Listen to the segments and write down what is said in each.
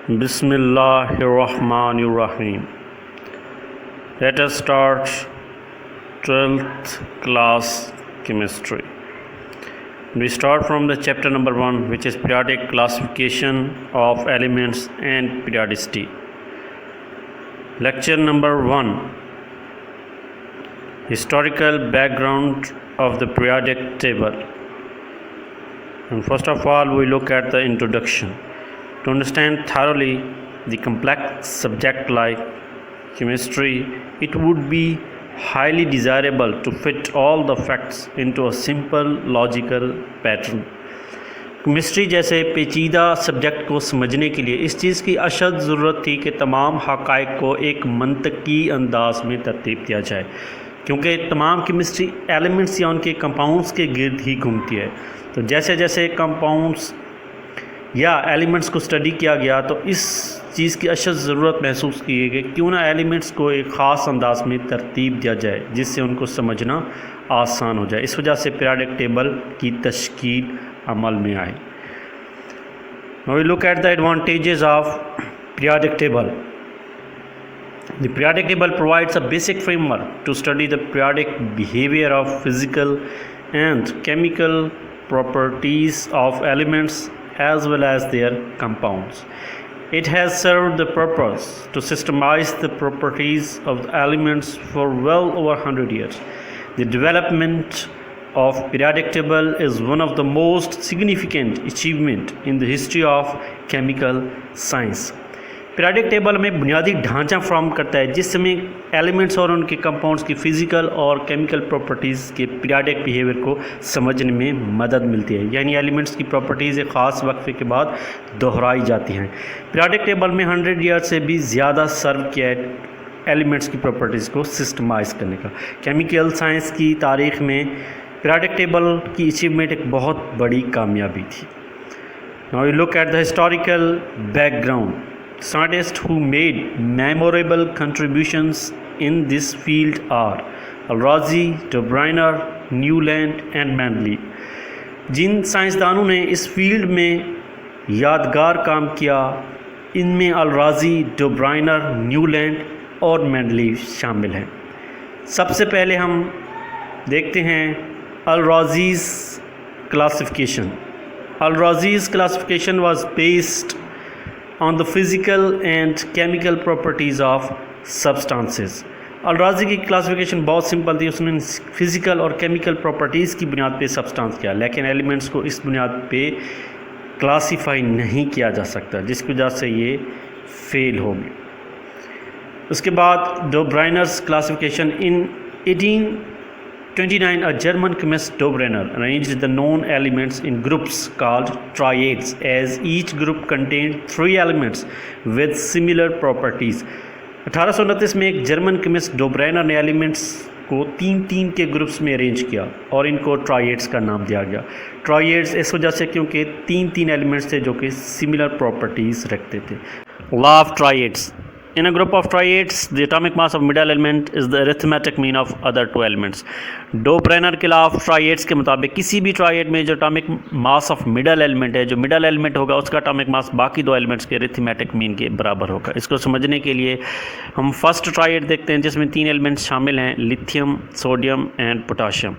بسم اللہ الرحمن الرحیم. Let us start 12th class chemistry. We start from the chapter number 1, which is periodic classification of elements and periodicity. Lecture number 1, historical background of the periodic table. And first of all, we look at the introduction. To understand thoroughly the complex subject like chemistry, it would be highly desirable to fit all the facts into a simple logical pattern. Chemistry جیسے پیچیدہ subject کو سمجھنے کے لیے اس چیز کی اشد ضرورت تھی کہ تمام حقائق کو ایک منطقی انداز میں ترتیب دیا جائے، کیونکہ تمام کیمسٹری ایلیمنٹس یا ان کے کمپاؤنڈس کے گرد ہی گھومتی ہے. تو جیسے جیسے کمپاؤنڈس یا ایلیمنٹس کو اسٹڈی کیا گیا تو اس چیز کی اشد ضرورت محسوس کی گئی کہ کیوں نہ ایلیمنٹس کو ایک خاص انداز میں ترتیب دیا جائے جس سے ان کو سمجھنا آسان ہو جائے. اس وجہ سے پیریوڈک ٹیبل کی تشکیل عمل میں آئی. Now we look at the advantages of periodic table. The periodic table provides a basic framework to study the periodic behavior of physical and chemical properties of elements as well as their compounds. It has served the purpose to systemize the properties of the elements for well over 100 years. The development of periodic table is one of the most significant achievement in the history of chemical science. Periodic table میں بنیادی ڈھانچہ فراہم کرتا ہے جس میں elements اور ان کے کمپاؤنڈس کی فزیکل اور کیمیکل پراپرٹیز کے پیریوڈک بیہیویئر کو سمجھنے میں مدد ملتی ہے. یعنی ایلیمنٹس کی پراپرٹیز ایک خاص وقفے کے بعد دہرائی جاتی ہیں. پیریوڈک ٹیبل میں 100 ایئر سے بھی زیادہ سرو کیا ہے ایلیمنٹس کی پراپرٹیز کو سسٹمائز کرنے کا. کیمیکل سائنس کی تاریخ میں پیریوڈک ٹیبل کی اچیومنٹ ایک بہت بڑی کامیابی تھی. Now we look at the historical background. Scientists who made memorable contributions in this field are Al-Razi, de Bruyne, Newland and Mendeleev. جن سائنسدانوں نے اس فیلڈ میں یادگار کام کیا ان میں الرازی، ڈے برائنر، نیولینڈ اور مینڈلیو شامل ہیں. سب سے پہلے ہم دیکھتے ہیں Al Razi's classification. Al Razi's classification was based on the physical and chemical properties of substances. Al Razi کی کلاسیفیکیشن بہت سمپل تھی. اس نے فزیکل اور کیمیکل پراپرٹیز کی بنیاد پہ سبسٹانس کیا، لیکن ایلیمنٹس کو اس بنیاد پہ کلاسیفائی نہیں کیا جا سکتا جس کی وجہ سے یہ فیل ہو گئی. اس کے بعد Dobereiner's classification. In 1829 a German chemist de Bruyne arranged the known elements in groups called triads as each group contained 3 elements with similar properties. 1829 میں ایک جرمن کیمسٹ ڈے برائنر نے ایلیمنٹس کو 3 کے گروپس میں ارینج کیا اور ان کو ٹرائیڈز کا نام دیا گیا. ٹرائیڈز اس وجہ سے کیونکہ 3 ایلیمنٹس تھے جو کہ سملر پراپرٹیز رکھتے تھے. Law of triads. In a group of triads, the atomic mass of middle element is the arithmetic mean of other 2 elements. Day برائنر کے لا آف ٹرائیڈز کے مطابق کسی بھی ٹرائیڈ میں جو atomic mass of middle element ہے، جو مڈل ایلیمنٹ ہوگا اس کا اٹامک ماس باقی 2 ایلیمنٹس کے arithmetic mean کے برابر ہوگا. اس کو سمجھنے کے لیے ہم فرسٹ ٹرائیڈ دیکھتے ہیں جس میں 3 ایلیمنٹس شامل ہیں، لیتھیم، سوڈیم اینڈ پوٹاشیم.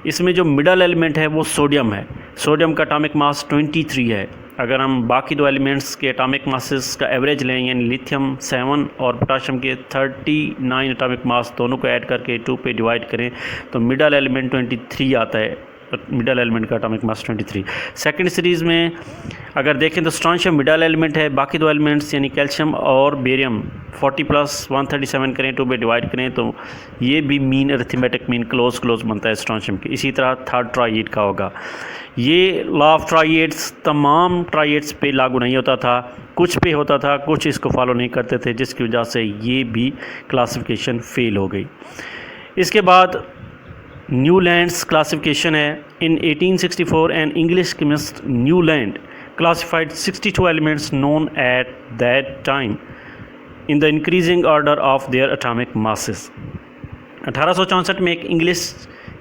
اس میں جو مڈل ایلیمنٹ ہے وہ سوڈیم ہے. سوڈیم کا اٹامک ماس 23 ہے. اگر ہم باقی 2 ایلیمنٹس کے اٹامک ماسز کا ایوریج لیں یعنی لیتھیم 7 اور پوٹاشیم کے 39 اٹامک ماس دونوں کو ایڈ کر کے 2 پہ ڈیوائڈ کریں تو مڈل ایلیمنٹ 23 آتا ہے. مڈل ایلیمنٹ کا اٹامک ماس 23. سیکنڈ سیریز میں اگر دیکھیں تو اسٹرانشیم مڈل ایلیمنٹ ہے. باقی 2 ایلیمنٹس یعنی کیلشیم اور بیریم 40 + 137 کریں 2 پہ ڈیوائڈ کریں تو یہ بھی مین ارتھمیٹک مین کلوز بنتا ہے اسٹرانشیم کی. اسی طرح تھرڈ ٹرائیڈ کا ہوگا. یہ لا آف ٹرائیڈز تمام ٹرائیڈز پہ لاگو نہیں ہوتا تھا، کچھ پہ ہوتا تھا، کچھ اس کو فالو نہیں کرتے تھے جس کی وجہ سے یہ بھی کلاسیفیکیشن فیل ہو گئی. اس کے بعد نیو لینڈس کلاسیفیکیشن ہے. ان 1864 an English chemist Newland classified 62 elements known at that time in the increasing order of their atomic masses. 1864 میں ایک English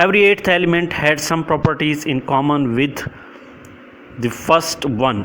every eighth element had some properties in common with the first one।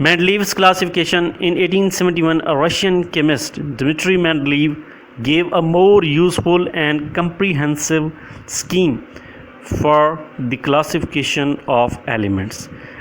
Mendeleev's classification in 1871, a Russian chemist, Dmitry Mendeleev, gave a more useful and comprehensive scheme for the classification of elements।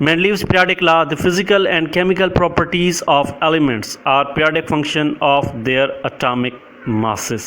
Mendeleev's periodic law, the physical and chemical properties of elements are periodic function of their atomic masses।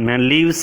Mendeleev's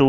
to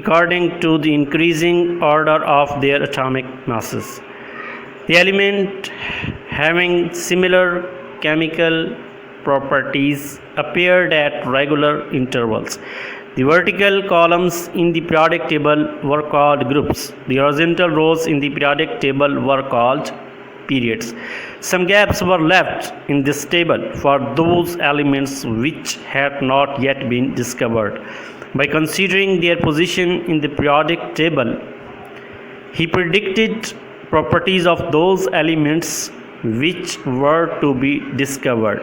according to the increasing order of their atomic masses। The element having similar chemical properties appeared at regular intervals। The vertical columns in the periodic table were called groups। The horizontal rows in the periodic table were called periods। Some gaps were left in this table for those elements which had not yet been discovered। By considering their position in the periodic table, he predicted properties of those elements which were to be discovered۔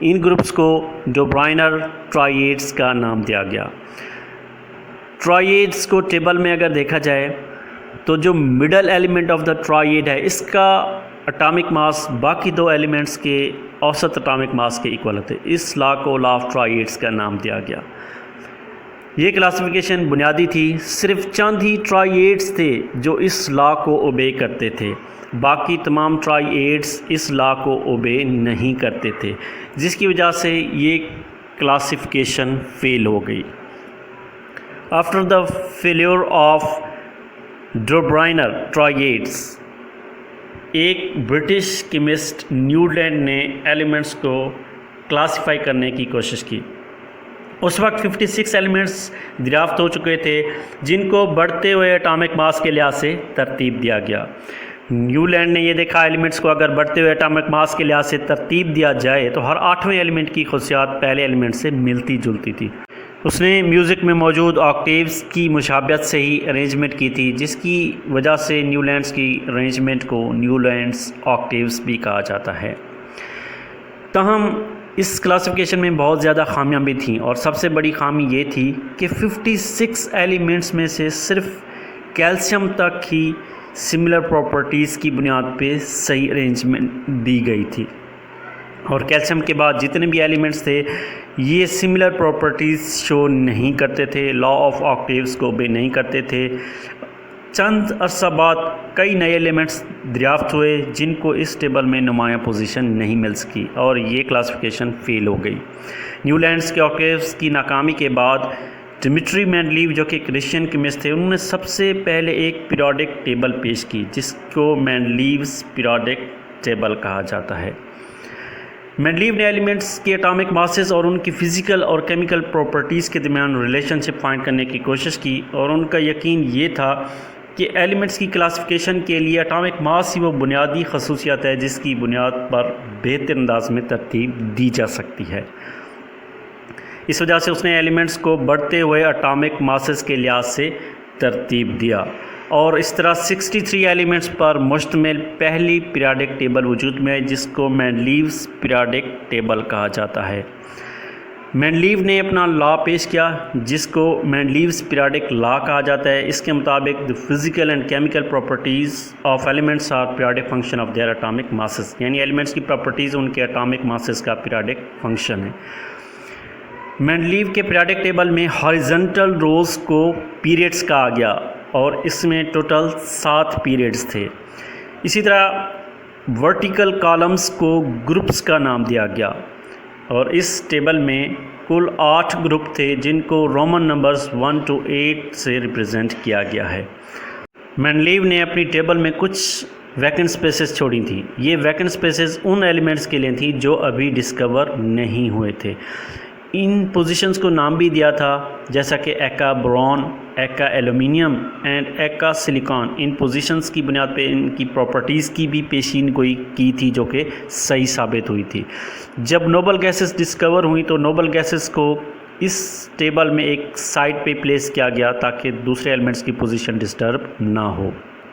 In groups کو ڈوبرائنر ٹرائیڈز کا نام دیا گیا۔ ٹرائیڈز کو table میں اگر دیکھا جائے تو جو middle element of the tried ہے اس کا اٹامک ماس باقی دو ایلیمنٹس کے اوسط اٹامک ماس کے ایکول ہوتے، اس لا کو لا آف ٹرائیڈز کا نام دیا گیا۔ یہ کلاسیفیکیشن بنیادی تھی، صرف چند ہی ٹرائیڈز تھے جو اس لا کو اوبے کرتے تھے، باقی تمام ٹرائیڈز اس لا کو اوبے نہیں کرتے تھے، جس کی وجہ سے یہ کلاسیفیکیشن فیل ہو گئی۔ آفٹر دا فیلیور آف ڈوبرائنر ٹرائیڈز، ایک برٹش کیمسٹ نیولینڈ نے ایلیمنٹس کو کلاسیفائی کرنے کی کوشش کی۔ اس وقت 56 ایلیمنٹس دریافت ہو چکے تھے جن کو بڑھتے ہوئے اٹامک ماس کے لحاظ سے ترتیب دیا گیا۔ نیولینڈ نے یہ دیکھا ایلیمنٹس کو اگر بڑھتے ہوئے اٹامک ماس کے لحاظ سے ترتیب دیا جائے تو ہر 8ویں ایلیمنٹ کی خصوصیات پہلے ایلیمنٹ سے ملتی جلتی تھی۔ اس نے میوزک میں موجود آکٹیوز کی مشابہت سے ہی ارینجمنٹ کی تھی، جس کی وجہ سے نیولینڈس کی ارینجمنٹ کو نیولینڈس آکٹیوز بھی کہا جاتا ہے۔ تاہم اس کلاسیفیکیشن میں بہت زیادہ خامیاں بھی تھیں، اور سب سے بڑی خامی یہ تھی کہ 56 ایلیمنٹس میں سے صرف کیلشیم تک ہی سملر پراپرٹیز کی بنیاد پہ صحیح ارینجمنٹ دی گئی تھی، اور کیلشیم کے بعد جتنے بھی ایلیمنٹس تھے یہ سملر پراپرٹیز شو نہیں کرتے تھے، لا آف آکٹیوز کو بھی نہیں کرتے تھے۔ چند عرصہ بعد کئی نئے ایلیمنٹس دریافت ہوئے جن کو اس ٹیبل میں نمایاں پوزیشن نہیں مل سکی، اور یہ کلاسیفیکیشن فیل ہو گئی۔ نیولینڈس کے آکٹیوز کی ناکامی کے بعد ڈیمیٹری مینڈلیو جو کہ کرسچین کیمسٹ تھے، انہوں نے سب سے پہلے ایک پیریوڈک ٹیبل پیش کی جس کو مینڈلیوز پیریوڈک ٹیبل کہا جاتا ہے۔ مینڈلیو نے ایلیمنٹس کے اٹامک ماسز اور ان کی فزیکل اور کیمیکل پراپرٹیز کے درمیان ریلیشن شپ فائنڈ کرنے کی کوشش کی، اور ان کا یقین یہ تھا کہ ایلیمنٹس کی کلاسیفیکیشن کے لیے اٹامک ماس ہی وہ بنیادی خصوصیت ہے جس کی بنیاد پر بہتر انداز میں ترتیب دی جا سکتی ہے۔ اس وجہ سے اس نے ایلیمنٹس کو بڑھتے ہوئے اٹامک ماسز کے لحاظ سے ترتیب دیا، اور اس طرح 63 ایلیمنٹس پر مشتمل پہلی پیریوڈک ٹیبل وجود میں ہے جس کو مینڈلیوز پیریوڈک ٹیبل کہا جاتا ہے۔ مینڈلیو نے اپنا لا پیش کیا جس کو مینڈلیوز پیریوڈک لا کہا جاتا ہے۔ اس کے مطابق the physical and chemical properties of elements are periodic function of their atomic masses، یعنی ایلیمنٹس کی پراپرٹیز ان کے اٹامک ماسز کا پیریوڈک فنکشن ہے۔ مینڈلیو کے پیریوڈک ٹیبل میں ہاریزنٹل روز کو پیریڈز کہا گیا، اور اس میں ٹوٹل 7 پیریڈز تھے۔ اسی طرح ورٹیکل کالمز کو گروپس کا نام دیا گیا، اور اس ٹیبل میں کل 8 گروپ تھے جن کو رومن نمبرز 1 to 8 سے ریپرزینٹ کیا گیا ہے۔ مینڈلیو نے اپنی ٹیبل میں کچھ ویکنٹ سپیسز چھوڑی تھیں۔ یہ ویکنٹ سپیسز ان ایلیمنٹس کے لیے تھیں جو ابھی ڈسکور نہیں ہوئے تھے۔ ان پوزیشنز کو نام بھی دیا تھا جیسا کہ eka boron, eka aluminium and eka silicon. ان پوزیشنز کی بنیاد پہ ان کی پراپرٹیز کی بھی پیشین گوئی کی تھی جو کہ صحیح ثابت ہوئی تھی۔ جب نوبل گیسز ڈسکور ہوئی تو نوبل گیسز کو اس ٹیبل میں ایک سائڈ پہ پلیس کیا گیا تاکہ دوسرے ایلیمنٹس کی پوزیشن ڈسٹرب نہ ہو۔